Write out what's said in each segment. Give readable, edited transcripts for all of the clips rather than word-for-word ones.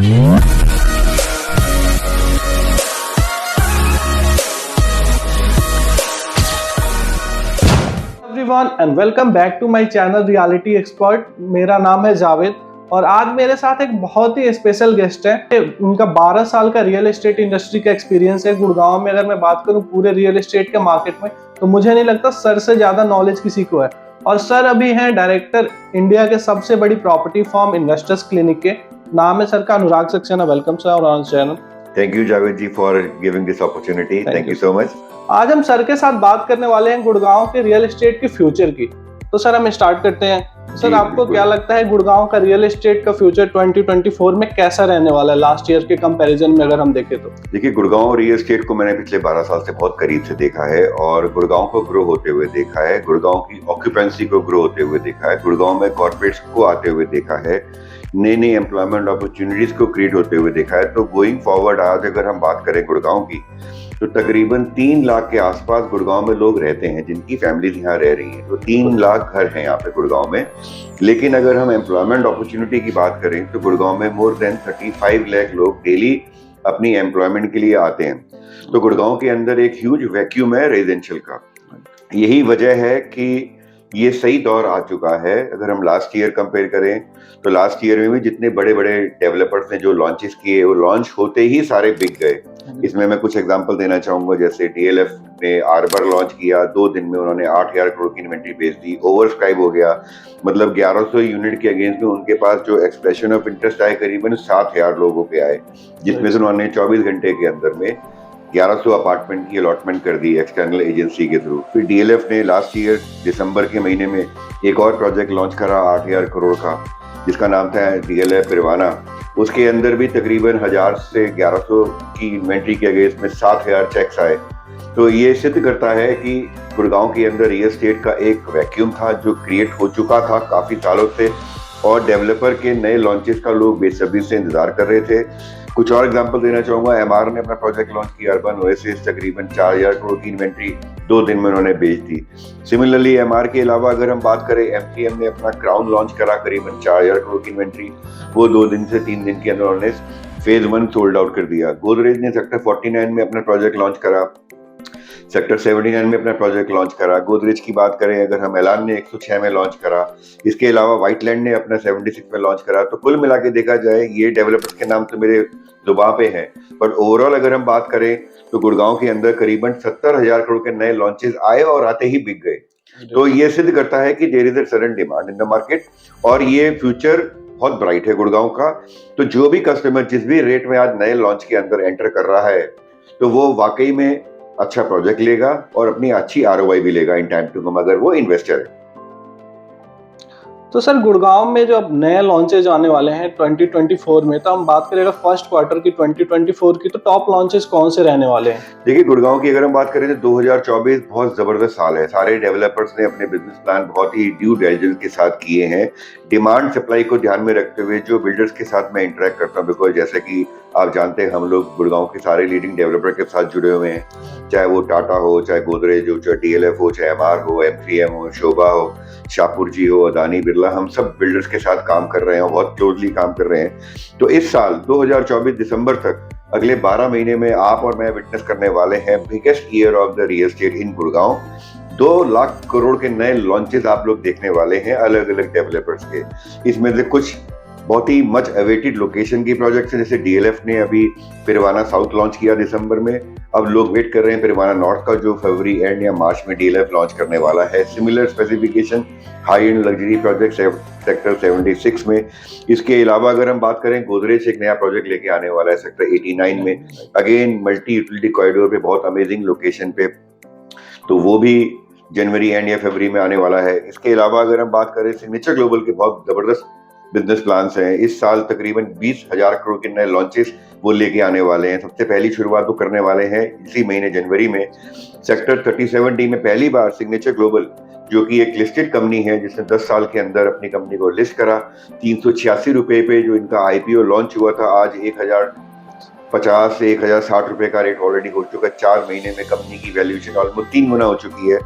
Everyone and welcome back to my channel reality expert. मेरा नाम है जावेद और आज मेरे साथ एक बहुत ही स्पेशल गेस्ट है। उनका 12 साल का रियल एस्टेट इंडस्ट्री का एक्सपीरियंस है। गुड़गांव में अगर मैं बात करूं पूरे रियल एस्टेट के मार्केट में, तो मुझे नहीं लगता सर से ज्यादा नॉलेज किसी को है। और सर अभी हैं डायरेक्टर इंडिया के सबसे बड़ी प्रॉपर्टी फॉर्म इन्वेस्टर्स क्लिनिक के। नाम है सर का Anurag Saxena. Welcome sir on channel. Thank you Javed ji for giving this opportunity. Thank you so much. आज हम सर के साथ बात करने वाले हैं गुड़गांव के रियल एस्टेट के फ्यूचर की। तो सर हम स्टार्ट करते हैं। सर आपको क्या लगता है गुड़गांव का रियल एस्टेट का फ्यूचर 2024 में कैसा रहने वाला है लास्ट ईयर के कंपैरिजन में अगर हम देखें तो? देखिए, गुड़गांव रियल एस्टेट को मैंने पिछले 12 साल से बहुत करीब से देखा है और गुड़गांव को ग्रो होते हुए देखा है, गुड़गांव की ऑक्यूपेंसी को ग्रो होते हुए देखा है, गुड़गांव में कॉर्पोरेट्स को आते हुए देखा है, नई नई एम्प्लॉयमेंट अपॉर्चुनिटीज को क्रिएट होते हुए देखा है। तो गोइंग फॉरवर्ड आज अगर हम बात करें गुड़गांव की, तो तकरीबन 3 लाख के आसपास गुड़गांव में लोग रहते हैं जिनकी फैमिलीज यहाँ रह रही हैं। तो 3 लाख घर हैं यहाँ पे गुड़गांव में। लेकिन अगर हम एम्प्लॉयमेंट अपॉर्चुनिटी की बात करें तो गुड़गांव में मोर देन 35 लाख लोग डेली अपनी एम्प्लॉयमेंट के लिए आते हैं। तो गुड़गांव के अंदर एक ह्यूज वैक्यूम है रेजिडेंशियल का। यही वजह है कि ये सही दौर आ चुका है। अगर हम लास्ट ईयर कंपेयर करें तो लास्ट ईयर में भी जितने बड़े बड़े डेवलपर्स ने जो लॉन्चेस किए वो लॉन्च होते ही सारे बिक गए। इसमें मैं कुछ एग्जांपल देना चाहूंगा। जैसे डीएलएफ ने आर्बर लॉन्च किया, 2 दिन में उन्होंने 8,000 करोड़ की इन्वेंट्री बेच दी, ओवरस्क्राइब हो गया। मतलब 1100 यूनिट के अगेंस्ट में उनके पास जो एक्सप्रेशन ऑफ इंटरेस्ट आए करीबन 7,000 लोगों के आए, जिसमें से उन्होंने 24 घंटे के अंदर में 1100 अपार्टमेंट की अलॉटमेंट कर दी एक्सटर्नल एजेंसी के थ्रू। फिर डीएलएफ ने लास्ट ईयर दिसंबर के महीने में एक और प्रोजेक्ट लॉन्च करा 8,000 करोड़ का, जिसका नाम था डीएलएफ पिरवाना। उसके अंदर भी तकरीबन 1000 से 1100 की इन्वेंट्री के अगेंस्ट में 7,000 चेक्स आए। तो ये सिद्ध करता है कि गुड़गांव के अंदर रियल एस्टेट का एक वैक्यूम था जो क्रिएट हो चुका था काफी सालों से, और डेवलपर के नए लॉन्चेस का लोग बेसब्री से इंतजार कर रहे थे। कुछ और एग्जांपल देना चाहूंगा। एमआर ने अपना प्रोजेक्ट लॉन्च किया अर्बन ओएसिस, तकरीबन 4,000 करोड़ की इन्वेंट्री 2 दिन में उन्होंने बेच दी। सिमिलरली एमआर के अलावा अगर हम बात करें, एमसीएम ने अपना क्राउन लॉन्च करा करीबन 4,000 करोड़ की इन्वेंट्री, वो 2 दिन से 3 दिन के अंदर उन्होंने फेज 1 सोल्ड आउट कर दिया। गोदरेज ने सेक्टर 49 में अपना प्रोजेक्ट लॉन्च करा, सेक्टर 79 में अपना प्रोजेक्ट लॉन्च करा। गोदरेज की बात करें अगर हम, एलान ने 106 में लॉन्च करा। इसके अलावा व्हाइटलैंड ने अपना 76 में लॉन्च करा। तो कुल मिला के देखा जाए ये डेवलपर्स के नाम तो मेरे जुबां पे हैं, बट ओवरऑल अगर हम बात करें तो गुड़गांव के अंदर करीबन 70,000 करोड़ के नए लॉन्चेस आए और आते ही बिक गए। तो ये सिद्ध करता है कि there is a sudden demand in the market और ये फ्यूचर बहुत ब्राइट है गुड़गांव का। तो जो भी कस्टमर जिस भी रेट में आज नए लॉन्च के अंदर एंटर कर रहा है, तो वो वाकई में अच्छा प्रोजेक्ट लेगा और अपनी अच्छी आरओआई भी लेगा इन टाइम टू कम, अगर वो इन्वेस्टर है। तो सर गुड़गांव में जो अब नए लॉन्चेज आने वाले हैं 2024 में, तो हम बात करें फर्स्ट क्वार्टर की 2024 की, तो टॉप लॉन्चेस कौन से रहने वाले हैं? देखिए, गुड़गांव की अगर हम बात करें तो 2024 बहुत जबरदस्त साल है। सारे डेवलपर्स ने अपने बिजनेस प्लान बहुत ही ड्यू डिलिजेंस के साथ किए हैं, डिमांड सप्लाई को ध्यान में रखते हुए। जो बिल्डर्स के साथ मैं इंटरेक्ट करता हूँ, बिकॉज जैसे कि आप जानते हैं हम लोग गुड़गांव के सारे लीडिंग डेवलपर के साथ जुड़े हुए हैं, चाहे वो टाटा हो, चाहे गोदरेज हो, चाहे डीएलएफ हो, चाहे एमआर हो, एमसीएम हो, शोभा हो, शाहपुर जी हो, अदानी बिरला, हम सब बिल्डर्स के साथ काम कर रहे हैं, बहुत क्लोजली काम कर रहे हैं। तो इस साल 2024 दिसंबर तक, अगले 12 महीने में आप और मैं विटनेस करने वाले हैं biggest year of the real estate इन गुड़गांव। 2 लाख करोड़ के नए लॉन्चेस आप लोग देखने वाले हैं अलग अलग डेवलपर्स के। इसमें से कुछ बहुत ही मच अवेटेड लोकेशन की प्रोजेक्ट्स हैं, जैसे डीएलएफ ने अभी पिरवाना साउथ लॉन्च किया दिसंबर में। अब लोग वेट कर रहे हैं पिरवाना नॉर्थ का, जो फरवरी एंड या मार्च में डीएलएफ लॉन्च करने वाला है। Similar specification high and luxury project sector 76 में। इसके अलावा अगर हम बात करें, गोदरेज एक नया प्रोजेक्ट लेके आने वाला है सेक्टर 89 में, अगेन मल्टी यूटिलिटी कॉरिडोर पे, बहुत अमेजिंग लोकेशन पे। तो वो भी जनवरी एंड या फरवरी में आने वाला है। इसके अलावा अगर हम बात करें, सिग्नेचर ग्लोबल के बहुत जबरदस्त बिजनेस प्लान्स हैं। इस साल तकरीबन 20,000 करोड़ के नए लॉन्चेस वो लेके आने वाले हैं। सबसे पहली शुरुआत वो करने वाले हैं इसी महीने जनवरी में। सेक्टर 37D में पहली बार सिग्नेचर ग्लोबल, जो कि एक लिस्टेड कंपनी है जिसने 10 साल के अंदर अपनी कंपनी को लिस्ट करा, 386 रुपए पे जो इनका आईपीओ लॉन्च हुआ था, आज 50 से 1060 रुपए का रेट ऑलरेडी हो चुका है। 4 महीने में कंपनी की वैल्यूएशन ऑलमोस्ट 3 गुना हो चुकी है।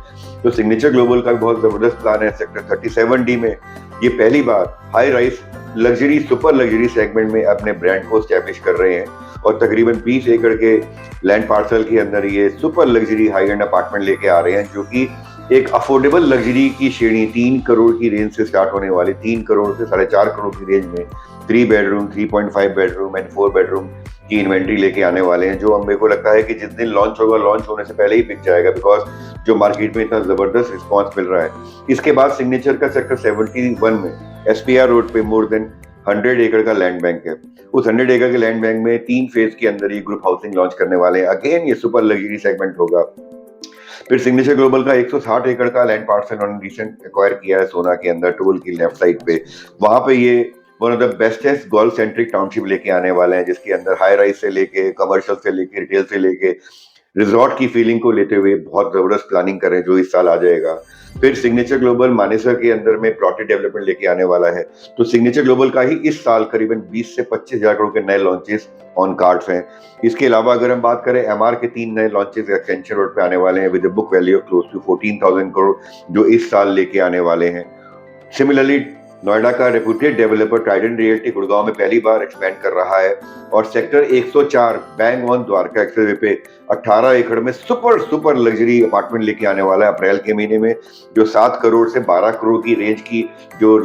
तो सिग्नेचर ग्लोबल का भी बहुत जबरदस्त प्लान है। सेक्टर 37D में ये पहली बार high rise luxury super luxury segment में अपने ब्रांड को एस्टैब्लिश कर रहे हैं और तकरीबन 20 एकड़ के लैंड पार्सल के अंदर ये super luxury high and apartment लेके आ रहे हैं, जो कि एक अफोर्डेबल लग्जरी की श्रेणी 3 करोड़ की रेंज से स्टार्ट होने वाली, 3 करोड़ से 4.5 करोड़ की रेंज में 3 बेडरूम, 3.5 बेडरूम एंड 4 बेडरूम की इन्वेंट्री लेके आने वाले हैं, जो अब मेरे को लगता है कि जिस दिन लॉन्च होगा, लॉन्च होने से पहले ही बिक जाएगा, बिकॉज जो मार्केट में इतना जबरदस्त रिस्पॉन्स मिल रहा है। इसके बाद सिग्नेचर का सेक्टर 71 में SPR रोड पे मोर देन 100 एकड़ का लैंड बैंक है। उस 100 एकड़ के लैंड बैंक में 3 फेज के अंदर ये ग्रुप हाउसिंग लॉन्च करने वाले हैं। अगेन ये सुपर लग्जरी सेगमेंट होगा। फिर सिग्नेचर ग्लोबल का 160 एकड़ का लैंड पार्सल उन्होंने रिसेंट एक्वायर किया है सोना के अंदर, टोल की लेफ्ट साइड पे। वहां पे ये one of the bestest golf centric township लेके आने वाले हैं, जिसके अंदर हाई राइज से लेके कमर्शियल से लेके रिटेल से लेके रिजॉर्ट की फीलिंग को लेते हुए बहुत जबरदस्त प्लानिंग करें, जो इस साल आ जाएगा। फिर सिग्नेचर ग्लोबल मानेसर के अंदर में प्लॉटेड डेवलपमेंट लेके आने वाला है। तो सिग्नेचर ग्लोबल का ही इस साल करीबन 20 से 25 हजार करोड़ के नए लॉन्चेस ऑन कार्ड्स हैं। इसके अलावा अगर हम बात करें MR के 3 नए लॉन्चेस एक्सटेंशन रोड पे आने वाले हैं with book value of close to 14,000 crore, जो इस साल लेके आने वाले हैं। सिमिलरली नोएडा का reputed developer Trident realty Gurgaon में पहली बार एक्सपेंड कर रहा है और sector 104 bang on Dwarka expressway पे 18 एकड़ में सुपर लग्जरी अपार्टमेंट लेके आने वाला है अप्रैल के महीने में, जो 7 करोड़ से 12 करोड़ की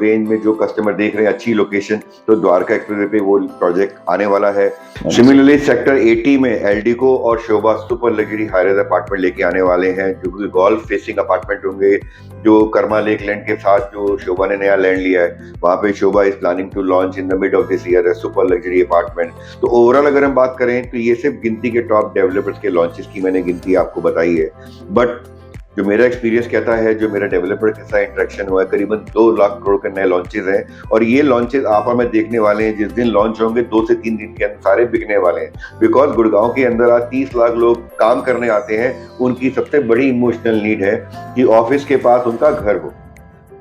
रेंज में जो कस्टमर देख रहे हैं अच्छी लोकेशन, तो द्वारका एक्सप्रेसवे पे वो प्रोजेक्ट आने वाला है। सिमिलरली सेक्टर 80 में एल्डिको और शोभा सुपर लग्जरी हाई-राइज अपार्टमेंट लेके आने वाले हैं, जो कि गोल्फ फेसिंग अपार्टमेंट होंगे, जो कर्मा लेक लैंड के साथ जो शोभा ने नया लैंड लिया है, वहां पे Sobha is planning to launch in the mid of this year super luxury apartment. तो ओवरऑल अगर हम बात करें तो ये सिर्फ गिनती के टॉप डेवलपर्स के लॉन्चेस की मैंने गिनती आपको बताई है, बट जो मेरा एक्सपीरियंस कहता है, जो मेरा डेवलपर के साथ इंटरेक्शन हुआ है, करीबन 2 लाख करोड़ के नए लॉन्चेस हैं और ये लॉन्चेस आप हमें देखने वाले हैं। जिस दिन लॉन्च होंगे 2 से 3 दिन के अंदर सारे बिकने वाले हैं, बिकॉज गुड़गांव के अंदर आज 30 लाख लोग काम करने आते हैं। उनकी सबसे बड़ी इमोशनल नीड है कि ऑफिस के पास उनका घर हो।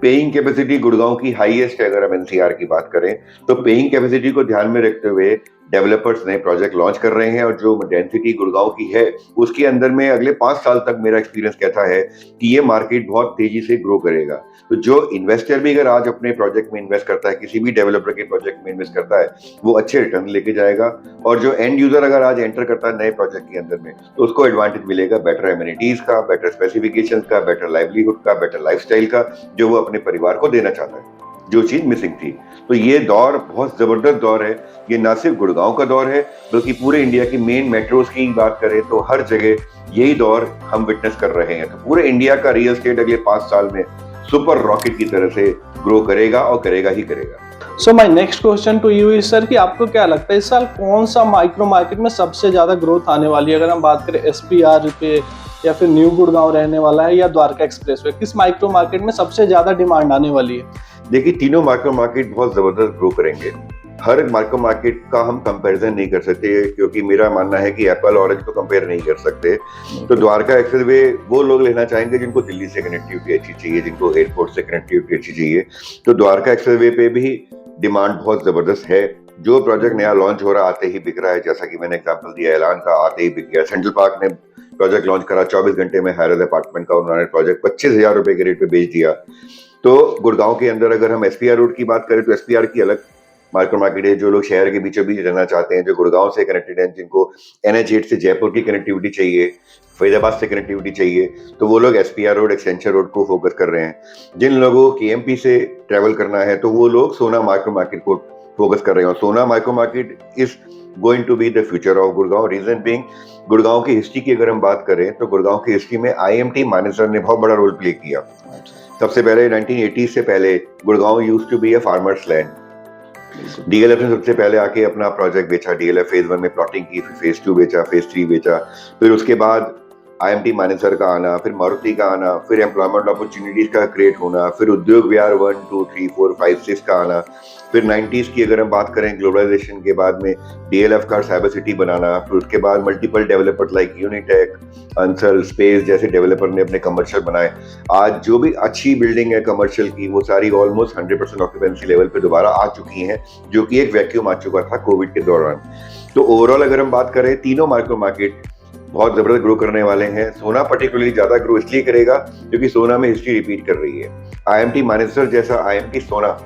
पेइंग कैपेसिटी गुड़गांव की हाईएस्ट है। अगर हम NCR की बात करें तो पेइंग कैपेसिटी को ध्यान में रखते हुए डेवलपर्स नए प्रोजेक्ट लॉन्च कर रहे हैं और जो डेंसिटी गुड़गांव की है उसके अंदर में अगले 5 साल तक मेरा एक्सपीरियंस कहता है कि ये मार्केट बहुत तेजी से ग्रो करेगा। तो जो इन्वेस्टर भी अगर आज अपने प्रोजेक्ट में इन्वेस्ट करता है, किसी भी डेवलपर के प्रोजेक्ट में इन्वेस्ट करता है, वो अच्छे रिटर्न लेके जाएगा। और जो एंड यूजर अगर आज एंटर करता है नए प्रोजेक्ट के अंदर में, तो उसको एडवांटेज मिलेगा बेटर एमिनिटीज का, बेटर स्पेसिफिकेशन का, बेटर लाइवलीहुड का, बेटर लाइफस्टाइल का, जो वो अपने परिवार को देना चाहता है, जो चीज मिसिंग थी। तो ये दौर बहुत जबरदस्त दौर है। ये ना सिर्फ गुड़गांव का दौर है, बल्कि पूरे इंडिया की मेन मेट्रोज की बात करें तो हर जगह यही दौर हम विटनेस कर रहे हैं। तो पूरे इंडिया का रियल एस्टेट अगले 5 साल में सुपर रॉकेट की तरह से ग्रो करेगा और करेगा ही करेगा। So my next question to you is sir कि आपको क्या लगता है इस साल कौन सा माइक्रो मार्केट में सबसे ज्यादा ग्रोथ आने वाली है? अगर हम बात करें SPR पे या फिर न्यू गुड़गांव रहने वाला है या द्वारका एक्सप्रेसवे, किस माइक्रो मार्केट में सबसे ज्यादा डिमांड आने वाली है? देखिए, तीनों माइक्रो मार्केट बहुत जबरदस्त ग्रो करेंगे। हर एक माइक्रो मार्केट का हम कंपैरिजन नहीं कर सकते, क्योंकि मेरा मानना है कि एप्पल ऑरेंज को कंपेयर नहीं कर सकते। तो द्वारका एक्सप्रेसवे वो लोग लेना चाहेंगे जिनको दिल्ली से कनेक्टिविटी अच्छी चाहिए, जिनको एयरपोर्ट से कनेक्टिविटी अच्छी चाहिए। तो द्वारका एक्सप्रेसवे पे भी डिमांड बहुत जबरदस्त है। जो प्रोजेक्ट नया लॉन्च हो रहा आते ही बिक रहा है, जैसा कि मैंने एग्जांपल दिया ऐलान का, आते ही बिक गया। सेंट्रल पार्क ने प्रोजेक्ट लॉन्च करा, 24 घंटे में हाई-राइज अपार्टमेंट का उन्होंने प्रोजेक्ट 25,000 रुपए के रेट पे बेच दिया। तो गुड़गांव के अंदर अगर हम SPR रोड की बात करें तो SPR की अलग माइक्रो मार्केट है। जो लोग शहर के बीचों बीच रहना चाहते हैं, जो गुड़गांव से कनेक्टेड हैं, जिनको NH8 से जयपुर की कनेक्टिविटी चाहिए, फरीदाबाद से कनेक्टिविटी चाहिए, तो वो लोग SPR रोड, एक्सटेंशन रोड को फोकस कर रहे हैं। जिन लोगों को KMP से ट्रेवल करना है, तो वो लोग सोना माइक्रो मार्केट को फोकस कर रहे हैं। Sohna micro market is going to be the future of Gurgaon. Reason being, Gurgaon की हिस्ट्री की अगर हम बात करें तो गुड़गांव की हिस्ट्री में IMT मानेसर ने बहुत बड़ा रोल प्ले किया। सबसे पहले 1980 से पहले Gurgaon used to be a farmers land. DLF ने सबसे पहले आके अपना प्रोजेक्ट बेचा। DLF फेज 1 में प्लॉटिंग की, फिर फेज 2 बेचा, फेज 3 बेचा। फिर उसके बाद आईएमटी मानेसर का आना, फिर मारुति का आना, फिर एम्प्लॉयमेंट अपॉर्चुनिटीज का क्रिएट होना, फिर उद्योग विहार 1, 2, 3, 4, 5, 6 का आना, फिर 90s की अगर हम बात करें ग्लोबलाइजेशन के बाद में डीएलएफ का साइबर सिटी बनाना, फिर उसके बाद multiple developers like Unitech, Ansal, space जैसे डेवलपर ने अपने कमर्शियल बनाए। आज जो भी अच्छी बिल्डिंग है कमर्शियल की, वो सारी ऑलमोस्ट 100% ऑक्यूपेंसी लेवल पे दोबारा आ चुकी हैं, जो कि एक वैक्यूम आ चुका था कोविड के दौरान। तो ओवरऑल अगर हम बात करें, तीनों माइक्रो मार्केट बहुत जबरदस्त ग्रो करने वाले हैं। सोना पर्टिकुलरली ज्यादा ग्रो इसलिए करेगा क्योंकि सोना में हिस्ट्री रिपीट कर रही है। आईएमटी मानेसर जैसा आईएमटी सोना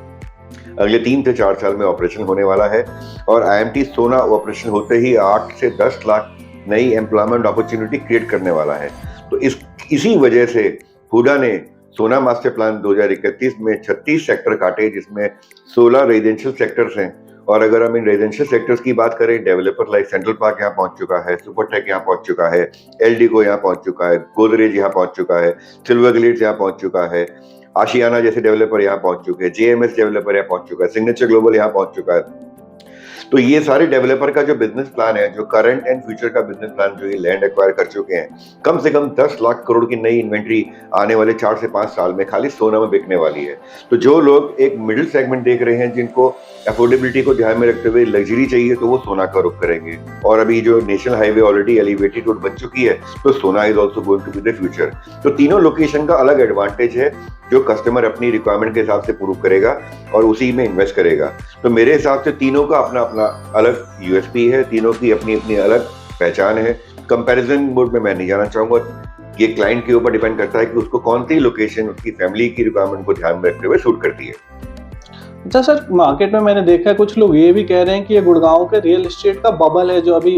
अगले 3 से 4 साल में ऑपरेशन होने वाला है, और आईएमटी सोना ऑपरेशन होते ही 8 से 10 लाख नई एम्प्लॉयमेंट अपॉर्चुनिटी क्रिएट करने वाला है। तो इसी वजह से हुडा ने सोना मास्टर प्लान 2031 में 36 सेक्टर काटे, जिसमें 16 रेजिडेंशियल सेक्टर्स हैं। और अगर हम इन रेजिडेंशियल सेक्टर्स की बात करें, डेवलपर लाइक सेंट्रल पार्क यहाँ पहुंच चुका है, सुपरटेक यहाँ पहुंच चुका है, एलडीको यहाँ पहुंच चुका है, गोदरेज यहाँ पहुंच चुका है, सिल्वर ग्लेड्स यहाँ पहुंच चुका है, आशियाना जैसे डेवलपर यहाँ पहुंच चुके हैं, जेएमएस डेवलपर यहाँ पहुंच चुका है, सिग्नेचर ग्लोबल यहाँ पहुंच चुका है। तो ये सारे डेवलपर का जो बिजनेस प्लान है, जो करंट एंड फ्यूचर का बिजनेस प्लान जो ये लैंड एक्वायर कर चुके हैं, कम से कम 10 लाख करोड़ की नई इन्वेंट्री आने वाले 4 से 5 साल में खाली सोना में बिकने वाली है। तो जो लोग एक मिडिल सेगमेंट देख रहे हैं, जिनको अफोर्डेबिलिटी को ध्यान में रखते हुए लग्जरी चाहिए, तो वो सोना का रुख करेंगे। और अभी जो national highway already elevated road बन चुकी है, तो Sohna is also going to be the future. तो तीनों लोकेशन का अलग एडवांटेज है, जो कस्टमर अपनी रिक्वायरमेंट के हिसाब से प्रूव करेगा और उसी में इन्वेस्ट करेगा। तो मेरे हिसाब से तीनों का अपना अपना अलग यूएसपी है, तीनों की अपनी अपनी अलग पहचान है। कंपैरिजन मोड में मैं नहीं जाना चाहूंगा, ये क्लाइंट के ऊपर डिपेंड करता है कि उसको कौन सी लोकेशन उसकी फैमिली की रिक्वायरमेंट को ध्यान में रखते हुए सूट करती है। अच्छा सर, मार्केट में मैंने देखा है कुछ लोग ये भी कह रहे हैं कि ये गुड़गांव के रियल एस्टेट का बबल है, जो अभी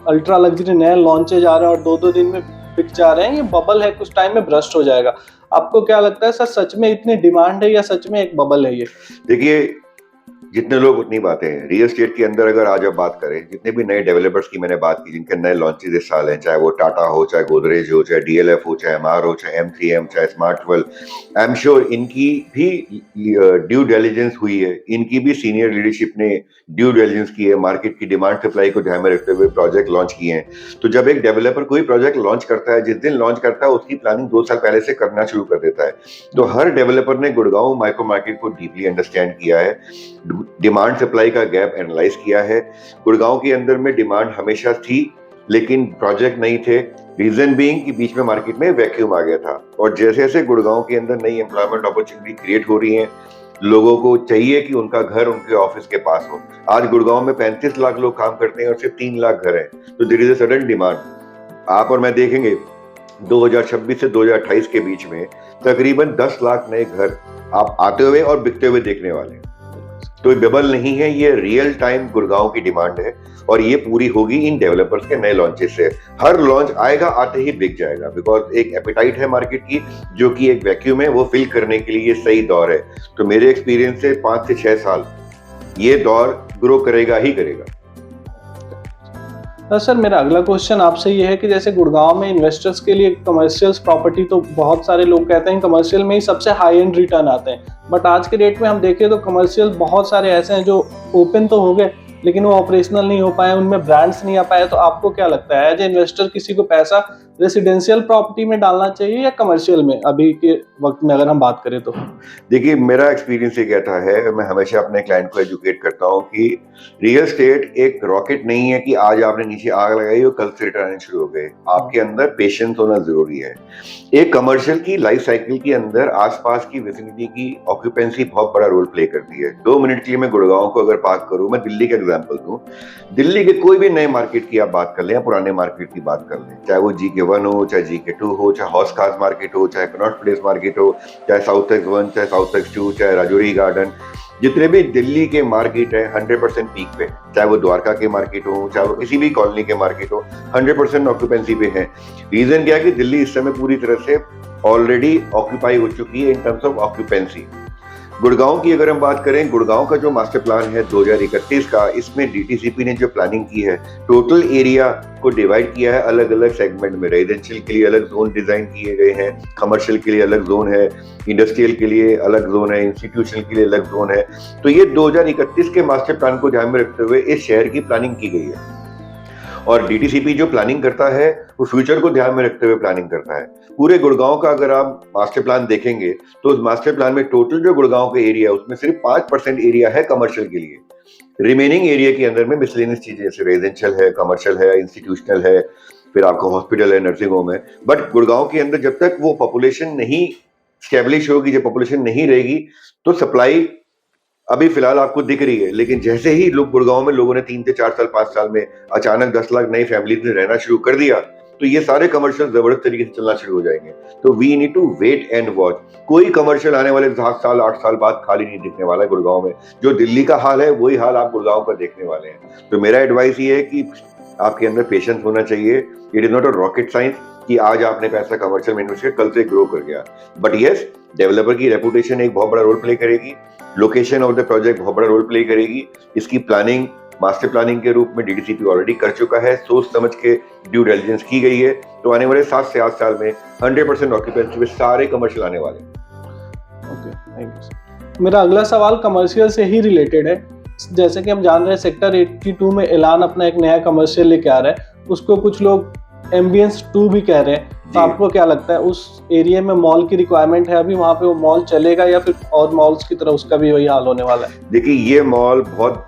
अल्ट्रा लग्जरी नए लॉन्चेज आ रहे हैं और 2-2 दिन में बिक जा रहे हैं। ये बबल है, कुछ टाइम में ब्रस्ट हो जाएगा। आपको क्या लगता है सर, सच में इतनी डिमांड है या सच में एक बबल है ये? देखिए, जितने लोग उतनी बातें हैं। रियल एस्टेट के अंदर अगर आज आप बात करें, जितने भी नए डेवलपर्स की मैंने बात की, जिनके नए लॉन्चेस इस साल हैं, चाहे वो टाटा हो, चाहे गोदरेज हो, चाहे डीएलएफ हो, चाहे एमआर हो, चाहे M3M, चाहे smart world, I am sure इनकी भी ड्यू डिलिजेंस हुई है, इनकी भी सीनियर लीडरशिप ने ड्यू डिलिजेंस की है, मार्केट की डिमांड सप्लाई को ध्यान में रखते हुए प्रोजेक्ट लॉन्च किए हैं। तो जब एक डेवलपर कोई प्रोजेक्ट लॉन्च करता है, जिस दिन लॉन्च करता है उसकी प्लानिंग 2 साल पहले से करना शुरू कर देता है। तो हर डेवलपर ने गुड़गांव माइक्रो मार्केट को डीपली अंडरस्टैंड किया है, डिमांड सप्लाई का गैप एनालाइज किया है। गुड़गांव के अंदर में डिमांड हमेशा थी, लेकिन प्रोजेक्ट नहीं थे। रीजन बीइंग कि बीच में मार्केट में वैक्यूम आ गया था, और जैसे जैसे गुड़गांव के अंदर नई एम्प्लॉयमेंट अपॉर्चुनिटी क्रिएट हो रही है, लोगों को चाहिए कि उनका घर उनके ऑफिस के पास हो। आज गुड़गांव में 35 लाख लोग काम करते हैं और सिर्फ 3 लाख घर हैं, तो there is a sudden demand. आप और मैं देखेंगे 2026 से 2028 के बीच में तकरीबन 10 लाख नए घर आप आते हुए और बिकते हुए देखने वाले हैं। तो ये बबल नहीं है, ये रियल टाइम गुड़गांव की डिमांड है, और ये पूरी होगी इन डेवलपर्स के नए लॉन्चेस से। हर लॉन्च आएगा, आते ही बिक जाएगा, बिकॉज एक एपेटाइट है मार्केट की, जो कि एक वैक्यूम है, वो फिल करने के लिए ये सही दौर है। तो मेरे एक्सपीरियंस से 5 से 6 साल ये दौर ग्रो करेगा ही करेगा। सर, मेरा अगला क्वेश्चन आपसे ये है कि जैसे गुड़गांव में इन्वेस्टर्स के लिए कमर्शियल प्रॉपर्टी, तो बहुत सारे लोग कहते हैं कमर्शियल में ही सबसे हाई एंड रिटर्न आते हैं, बट आज के डेट में हम देखें तो कमर्शियल बहुत सारे ऐसे हैं जो ओपन तो हो गए लेकिन वो ऑपरेशनल नहीं हो पाए, उनमें ब्रांड्स नहीं आ पाए। तो आपको क्या लगता है, एज ए इन्वेस्टर किसी को पैसा रेसिडेंशियल प्रॉपर्टी में डालना चाहिए या कमर्शियल में, अभी के वक्त में अगर हम बात करें तो? देखिए, मेरा एक्सपीरियंस ये कहता है, मैं हमेशा अपने क्लाइंट को एजुकेट करता हूँ कि रियल एस्टेट एक रॉकेट नहीं है कि आज आपने नीचे आग लगाई और कल से रिटर्न आने शुरू हो गए। आपके अंदर पेशेंस होना जरूरी है। एक कमर्शियल की लाइफ साइकिल के अंदर आसपास की विसिनिटी की ऑक्यूपेंसी बहुत बड़ा रोल प्ले करती है। 2 मिनट के लिए मैं गुड़गांव को अगर बात करूं, मैं दिल्ली का एग्जांपल दूं, दिल्ली के कोई भी नए मार्केट की आप बात कर लें या पुराने मार्केट की बात कर लें, चाहे वो GK1 हो, चाहे GK2 हो, चाहे हौस खास मार्केट हो, चाहे कनॉट प्लेस मार्केट हो, चाहे साउथ X1, चाहे साउथ X2, चाहे राजौरी गार्डन, जितने भी दिल्ली के मार्केट है 100% पीक पे, चाहे वो द्वारका के मार्केट हो, चाहे वो किसी भी कॉलोनी के मार्केट हो, 100% ऑक्यूपेंसी पे है। रीजन क्या है कि दिल्ली इस समय पूरी तरह से ऑलरेडी ऑक्यूपाई हो चुकी है in terms of occupancy. Gurgaon की अगर हम बात करें, गुड़गांव का जो मास्टर प्लान है 2031 का, इसमें डीटीसीपी ने जो प्लानिंग की है, टोटल एरिया को डिवाइड किया है अलग अलग सेगमेंट में। रेजिडेंशियल के लिए अलग जोन डिजाइन किए गए हैं, कमर्शियल के लिए अलग जोन है, इंडस्ट्रियल के लिए अलग जोन है, इंस्टीट्यूशनल के लिए अलग जोन है। तो ये 2031 के मास्टर प्लान को ध्यान में रखते हुए इस शहर की प्लानिंग की गई है। और डीटीसीपी जो प्लानिंग करता है वो फ्यूचर को ध्यान में रखते हुए प्लानिंग करता है। पूरे गुड़गांव का अगर आप मास्टर प्लान देखेंगे तो उस मास्टर प्लान में टोटल जो गुड़गांव का एरिया है उसमें सिर्फ 5% एरिया है कमर्शियल के लिए। रिमेनिंग एरिया के अंदर में मिसलेनियस चीजें जैसे रेजिडेंशियल है, कमर्शियल है, इंस्टीट्यूशनल है, फिर आपका हॉस्पिटल है, नर्सिंग होम है। बट गुड़गांव के अंदर जब तक वो पॉपुलेशन नहीं स्टेब्लिश होगी, जब पॉपुलेशन नहीं रहेगी, तो सप्लाई अभी फिलहाल आपको दिख रही है। लेकिन जैसे ही लोग गुड़गांव में लोगों ने 3 से 4 साल 5 साल में अचानक 10 लाख नई फैमिलीज में रहना शुरू कर दिया, तो ये सारे कमर्शियल जबरदस्त तरीके से चलना शुरू हो जाएंगे। तो we need to wait and watch. कोई कमर्शियल आने वाले 7 साल 8 साल बाद खाली नहीं दिखने वाला है गुड़गांव में। जो दिल्ली का हाल है वही हाल आप गुड़गांव का देखने वाले हैं। तो मेरा एडवाइस ये है कि आपके अंदर पेशेंस होना चाहिए। It is not a rocket science कि आज आपने पैसा कमर्शियल में इन्वेस्ट किया कल से ग्रो कर गया। बट यस, डेवलपर की रेपुटेशन एक बहुत बड़ा रोल प्ले करेगी, लोकेशन ऑफ द प्रोजेक्ट बहुत बड़ा रोल प्ले करेगी। इसकी प्लानिंग मास्टर प्लानिंग के रूप में डीटीसीपी ऑलरेडी कर चुका है, सोच समझ के ड्यू डिलिजेंस की गई है। तो आने वाले 7 से 8 साल में 100% ऑक्यूपेंसी में सारे कमर्शियल आने वाले हैं। Okay, thank you. मेरा अगला सवाल कमर्शियल से ही रिलेटेड है। जैसे कि हम जान रहे हैं सेक्टर 82 में एलान अपना एक नया कमर्शियल लेके आ रहा है, उसको कुछ लोग एम्बियंस 2 भी कह रहे हैं। तो आपको क्या लगता है उस एरिया में मॉल की रिक्वायरमेंट है अभी, वहाँ पे वो मॉल चलेगा या फिर और मॉल्स की तरह उसका भी वही हाल होने वाला है? देखिए, ये मॉल बहुत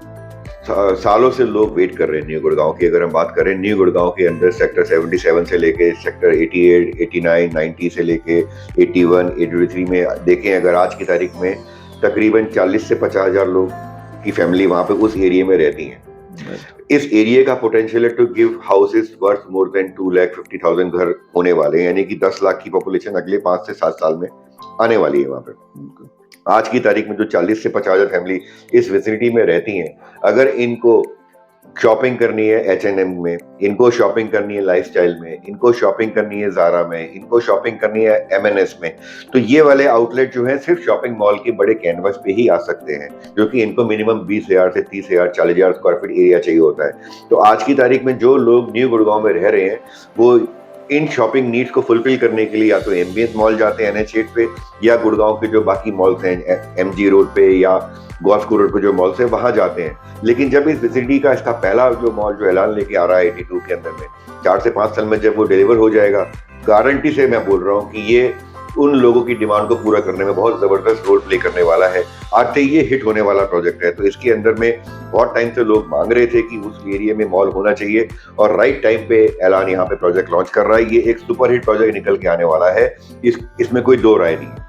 सालों से लोग वेट कर रहे हैं। न्यू गुड़गांव की अगर हम बात करें, न्यू गुड़गांव के अंदर सेक्टर 77 से लेके सेक्टर 88, 89, 90 से लेके 81, 83 में देखें अगर आज की तारीख में तकरीबन 40 से 50 हजार लोग की फैमिली वहाँ पे उस एरिया में रहती हैं। इस एरिया का पोटेंशियल है to give houses worth more than 2,50,000 घर होने वाले हैं, यानी कि 10 लाख की पॉपुलेशन अगले 5 से 7 साल में आने वाली है वहाँ पे। आज की तारीख में जो 40 से 50 हजार फैमिली इस विसिनिटी में रहती हैं, अगर इनको शॉपिंग करनी है H&M में, इनको शॉपिंग करनी है लाइफस्टाइल में, इनको शॉपिंग करनी है ज़ारा में, इनको शॉपिंग करनी है M&S में, तो ये वाले आउटलेट जो हैं सिर्फ शॉपिंग मॉल के बड़े कैनवस पे ही आ सकते हैं, जो कि इनको मिनिमम 20,000 से 30,000 40,000 स्क्वायर फीट एरिया चाहिए होता है। तो आज की तारीख में जो लोग न्यू गुड़गांव में रह रहे हैं वो इन शॉपिंग नीड्स को फुलफिल करने के लिए या तो एम्बियंस मॉल जाते हैं NH8 पे, या गुड़गांव के जो बाकी मॉल्स हैं MG रोड पे या गॉस्को रोड पे जो मॉल्स हैं वहां जाते हैं। लेकिन जब इस विसिनिटी का इसका पहला जो मॉल जो ऐलान लेके आ रहा है 82 के अंदर में 4 से 5 साल में जब वो डिलीवर हो जाएगा, गारंटी से मैं बोल रहा हूँ कि ये उन लोगों की डिमांड को पूरा करने में बहुत जबरदस्त रोल प्ले करने वाला है। आज से ये हिट होने वाला प्रोजेक्ट है। तो इसके अंदर में बहुत टाइम से लोग मांग रहे थे कि उस एरिया में मॉल होना चाहिए, और राइट टाइम पे ऐलान यहाँ पे प्रोजेक्ट लॉन्च कर रहा है। ये एक सुपर हिट प्रोजेक्ट निकल के आने वाला है, इसमें कोई दो राय नहीं है।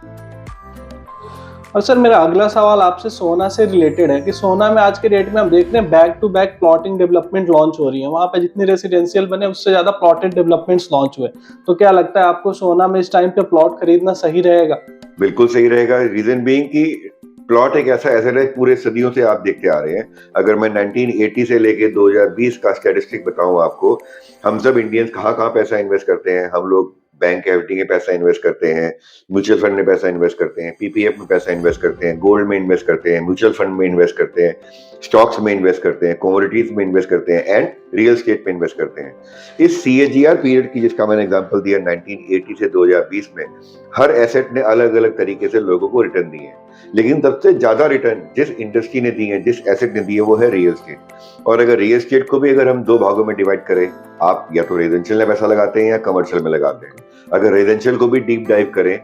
और सर, मेरा अगला सवाल आपसे सोना से रिलेटेड है कि सोना में आज के डेट में हम देख रहे हैं back to back plotting development launch हो रही है। वहाँ पे जितने रेसिडेंशियल बने उससे ज्यादा प्लॉटेड डेवलपमेंट्स लॉन्च हुए। तो क्या लगता है आपको सोना में इस टाइम पे प्लॉट खरीदना सही रहेगा? बिल्कुल सही रहेगा। रीजन बीइंग कि प्लॉट एक ऐसा एसेट है पूरे सदियों से आप देखते आ रहे हैं। अगर मैं 1980 से लेके 2020 का स्टैटिस्टिक बताऊं आपको, हम सब इंडियंस कहाँ पैसा इन्वेस्ट करते हैं। हम लोग बैंक एफडी में पैसा इन्वेस्ट करते हैं, म्यूचुअल फंड में पैसा इन्वेस्ट करते हैं, पीपीएफ में पैसा इन्वेस्ट करते हैं, गोल्ड में इन्वेस्ट करते हैं, म्यूचुअल फंड में इन्वेस्ट करते हैं, स्टॉक्स में इन्वेस्ट करते हैं, कमोडिटीज में इन्वेस्ट करते हैं एंड रियल एस्टेट में इन्वेस्ट करते हैं। इस CAGR पीरियड की जिसका मैंने एग्जांपल दिया 1980 से 2020 में, हर एसेट ने अलग अलग तरीके से लोगों को रिटर्न दिए हैं, लेकिन सबसे ज्यादा रिटर्न जिस इंडस्ट्री ने दी है, जिस एसेट ने दी है, वो है रियल एस्टेट। और अगर रियल एस्टेट को भी अगर हम 2 भागों में डिवाइड करें, आप या तो रेजिडेंशियल में पैसा लगाते हैं या कमर्शियल में लगाते हैं। अगर रेजिडेंशियल को भी डीप डाइव करें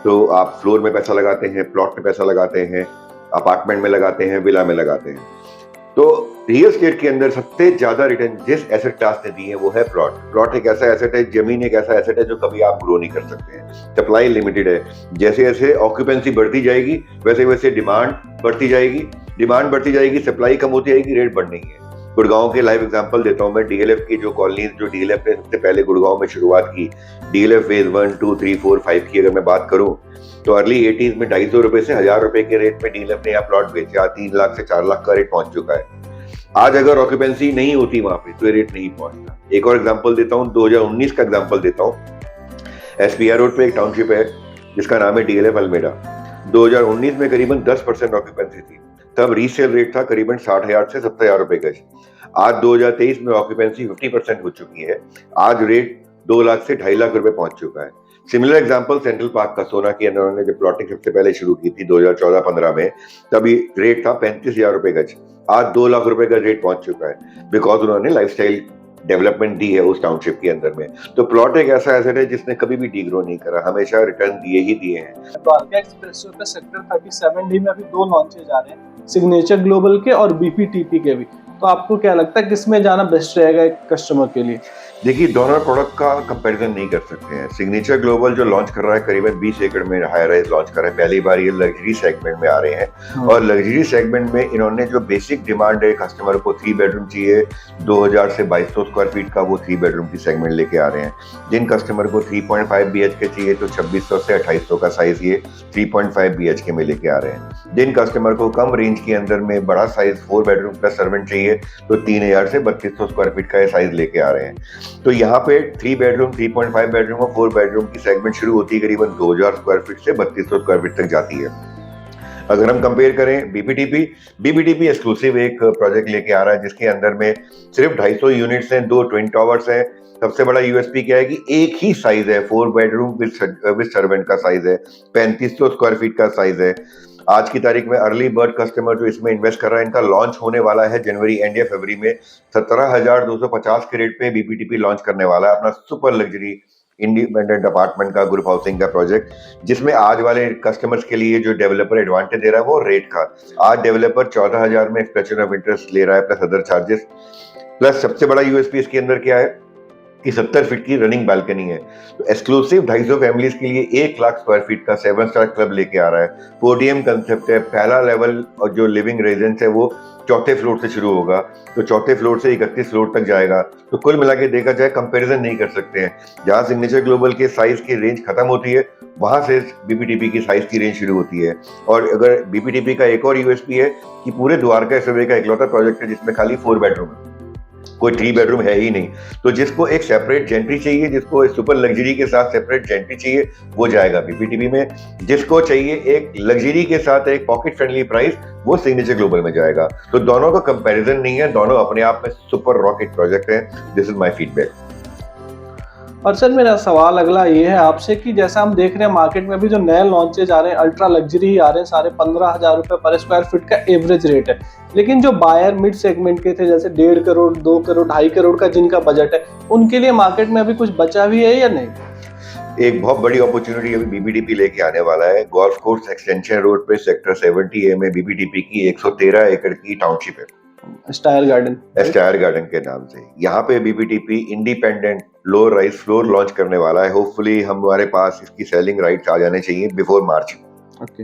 तो आप फ्लोर में पैसा लगाते हैं, प्लॉट में पैसा लगाते हैं, अपार्टमेंट में लगाते हैं, विला में लगाते हैं। तो रियल एस्टेट के अंदर सबसे ज्यादा रिटर्न जिस एसेट क्लास ने दी है वो है प्लॉट। प्लॉट एक ऐसा एसेट है, जमीन एक ऐसा एसेट है जो कभी आप ग्रो नहीं कर सकते हैं। सप्लाई लिमिटेड है। जैसे जैसे ऑक्यूपेंसी बढ़ती जाएगी वैसे वैसे डिमांड बढ़ती जाएगी, डिमांड बढ़ती जाएगी, सप्लाई कम होती जाएगी, रेट बढ़नी है। गुड़गांव के लाइव एग्जांपल देता हूं मैं। DLF की जो कॉलोनीज जो DLF ने सबसे पहले गुड़गांव में शुरुआत की, DLF फेज 1, 2, 3, 4, 5 की अगर मैं बात करूं तो अर्ली 80s में 250 रुपए से 1000 रुपए के रेट में DLF ने यहाँ प्लॉट बेचा। 3 लाख से 4 लाख का रेट पहुंच चुका है। आज अगर ऑक्यूपेंसी नहीं होती वहां पे तो ये रेट नहीं पहुंचता। एक और एग्जांपल देता हूं, 2019 का एग्जांपल देता हूं। SPR रोड पे एक टाउनशिप है जिसका नाम है DLF अल्मेडा। 2019 में करीबन 10% ऑक्यूपेंसी थी। तब रीसेल रेट था करीबन 60,000 से 70,000 रुपए गज। आज 2023 में ऑक्यूपेंसी 50% हो चुकी है। आज रेट 2 लाख से 2.5 लाख रुपए पहुंच चुका है। सिमिलर एग्जांपल सेंट्रल पार्क का, सोना के अंदर उन्होंने जब प्लॉटिंग सबसे पहले शुरू की थी 2014-15 में, तभी रेट था 35,000 रुपए गज। आज 2 लाख रुपए का रेट पहुंच चुका है, बिकॉज उन्होंने लाइफस्टाइल डेवलपमेंट दी है उस टाउनशिप के अंदर में। तो प्लॉट एक ऐसा एसेट है जिसने कभी भी डीग्रो नहीं करा, हमेशा रिटर्न दिए ही दिए हैं। द्वारका एक्सप्रेसवे पे सेक्टर 37D में अभी 2 लॉन्चेज आ रहे हैं, सिग्नेचर ग्लोबल के और बीपीटीपी के भी। तो आपको क्या लगता है किसमें जाना बेस्ट रहेगा एक कस्टमर के लिए? देखिए, दोनों प्रोडक्ट का कंपैरिजन नहीं कर सकते हैं। सिग्नेचर ग्लोबल जो लॉन्च कर रहा है करीबन 20 एकड़ में हाई राइज लॉन्च कर रहा है, पहली बार ये लग्जरी सेगमेंट में आ रहे हैं। और लग्जरी सेगमेंट में इन्होंने जो बेसिक डिमांड है कस्टमर को 3 बेडरूम चाहिए, 2000 से 2200 स्क्वायर फीट का, वो 3 बेडरूम की सेगमेंट लेके आ रहे हैं। जिन कस्टमर को 3.5 BHK चाहिए तो 2600 से 2800 का साइज ये 3.5 BHK में लेके आ रहे हैं। जिन कस्टमर को कम रेंज के अंदर में बड़ा साइज 4 बेडरूम प्लस सर्वेंट चाहिए तो 3000 से 3200 स्क्वायर फीट का ये साइज लेके आ रहे हैं। तो यहाँ पे 3 बेडरूम, 3.5 बेडरूम और 4 बेडरूम की सेगमेंट शुरू होती है करीबन 2000 स्क्वायर फीट से 3200 स्क्वायर फीट तक जाती है। अगर हम कंपेयर करें बीबीटीपी एक्सक्लूसिव एक प्रोजेक्ट लेके आ रहा है जिसके अंदर में सिर्फ 250 यूनिट्स हैं, 2 ट्विन टावर्स हैं। सबसे बड़ा यूएसपी क्या है कि एक ही साइज है, 4 बेडरूम विद सर्वेंट का साइज है, 3500 स्क्वायर फीट का साइज है। आज की तारीख में अर्ली बर्ड कस्टमर जो इसमें इन्वेस्ट कर रहा है, इनका लॉन्च होने वाला है जनवरी एंड या फरवरी में। 17,250 के रेट पे बीबीटीपी लॉन्च करने वाला है अपना सुपर लग्जरी इंडिपेंडेंट अपार्टमेंट का, ग्रुप हाउसिंग का प्रोजेक्ट, जिसमें आज वाले कस्टमर्स के लिए जो डेवलपर एडवांटेज दे रहा है वो रेट का। आज डेवलपर 14,000 में एक्सप्रेशन ऑफ इंटरेस्ट ले रहा है प्लस अदर चार्जेस। प्लस सबसे बड़ा यूएसपी इसके अंदर क्या है कि 70 फीट की रनिंग बालकनी है। तो एक्सक्लूसिव 250 फैमिलीज के लिए 1 लाख स्क्वायर फीट का 7 स्टार क्लब लेके आ रहा है। पोडियम कंसेप्ट है, पहला लेवल और जो लिविंग रेजिडेंस है वो 4थे फ्लोर से शुरू होगा, तो 4थे फ्लोर से 31 फ्लोर तक जाएगा। तो कुल मिला के देखा जाए कंपैरिजन नहीं कर सकते हैं। जहां सिग्नेचर ग्लोबल के साइज की रेंज खत्म होती है वहां से बीबीटीपी की साइज की रेंज शुरू होती है। और अगर बीबीटीपी का एक और यूएसपी है कि पूरे द्वारका एक्सप्रेसवे का इकलौता प्रोजेक्ट है जिसमें खाली 4 बेडरूम है, कोई 3 बेडरूम है ही नहीं। तो जिसको एक सेपरेट जेंट्री चाहिए, जिसको सुपर लग्जरी के साथ सेपरेट जेंट्री चाहिए, वो जाएगा बीबीटीपी में। जिसको चाहिए एक लग्जरी के साथ एक पॉकेट फ्रेंडली प्राइस, वो सिग्नेचर ग्लोबल में जाएगा। तो दोनों का कंपैरिजन नहीं है, दोनों अपने आप में सुपर रॉकेट प्रोजेक्ट है। This is my feedback. और सर मेरा सवाल अगला ये है आपसे कि जैसा हम देख रहे हैं मार्केट में भी जो नए लॉन्चेज आ रहे हैं अल्ट्रा लग्जरी आ रहे हैं, सारे 15,000 रुपए पर स्क्वायर फीट का एवरेज रेट है। लेकिन जो बायर मिड सेगमेंट के थे जैसे 1.5 करोड़, 2 करोड़, 2.5 करोड़ का जिनका बजट है, उनके लिए मार्केट में अभी कुछ बचा भी है या नहीं? एक बहुत बड़ी अपॉर्चुनिटी अभी बीबीटीपी लेके आने वाला है। गोल्फ कोर्स एक्सटेंशन रोड पे सेक्टर 70A में बीबीटीपी की 113 एकड़ की टाउनशिप है, स्टायर गार्डन के नाम से। यहाँ पे BBTP independent low rise floor launch करने वाला है। होपफुली हमारे पास इसकी सेलिंग राइट्स आ जाने चाहिए बिफोर मार्च। ओके।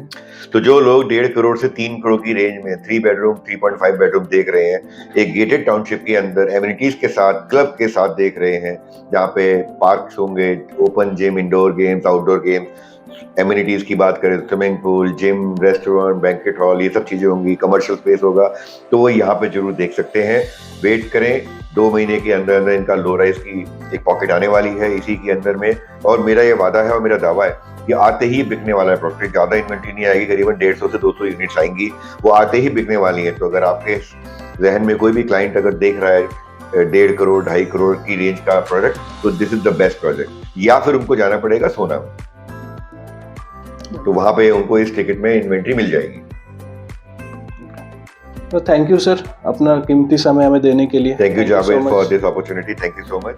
तो जो लोग 1.5 करोड़ से 3 करोड़ की रेंज में 3 बेडरूम 3.5 बेडरूम देख रहे हैं, एक गेटेड टाउनशिप के अंदर एमिनिटीज के साथ, क्लब के साथ देख रहे हैं, जहाँ पे पार्क्स होंगे, open gym, indoor games, outdoor games, amenities की बात करें तो swimming pool, gym, restaurant, banquet hall, ये सब चीजें होंगी, कमर्शियल स्पेस होगा, तो वो यहाँ पे जरूर देख सकते हैं। वेट करें, 2 महीने के अंदर अंदर इनका लो राइज की एक पॉकेट आने वाली है इसी के अंदर में। और मेरा ये वादा है और मेरा दावा है कि आते ही बिकने वाला है प्रोडक्ट। ज्यादा इन्वेंट्री नहीं आएगी, करीबन 150 से 200 यूनिट्स आएंगी, वो आते ही बिकने वाली है। तो अगर आपके जहन में कोई भी क्लाइंट अगर देख रहा है 1.5 करोड़ 2.5 करोड़ की रेंज का प्रोडक्ट, तो this is the best project. या फिर उनको जाना पड़ेगा सोना में, तो वहां पे उनको इस टिकट में इन्वेंट्री मिल जाएगी। तो थैंक यू सर अपना कीमती समय हमें देने के लिए। Thank you Javed for this opportunity. Thank you so much.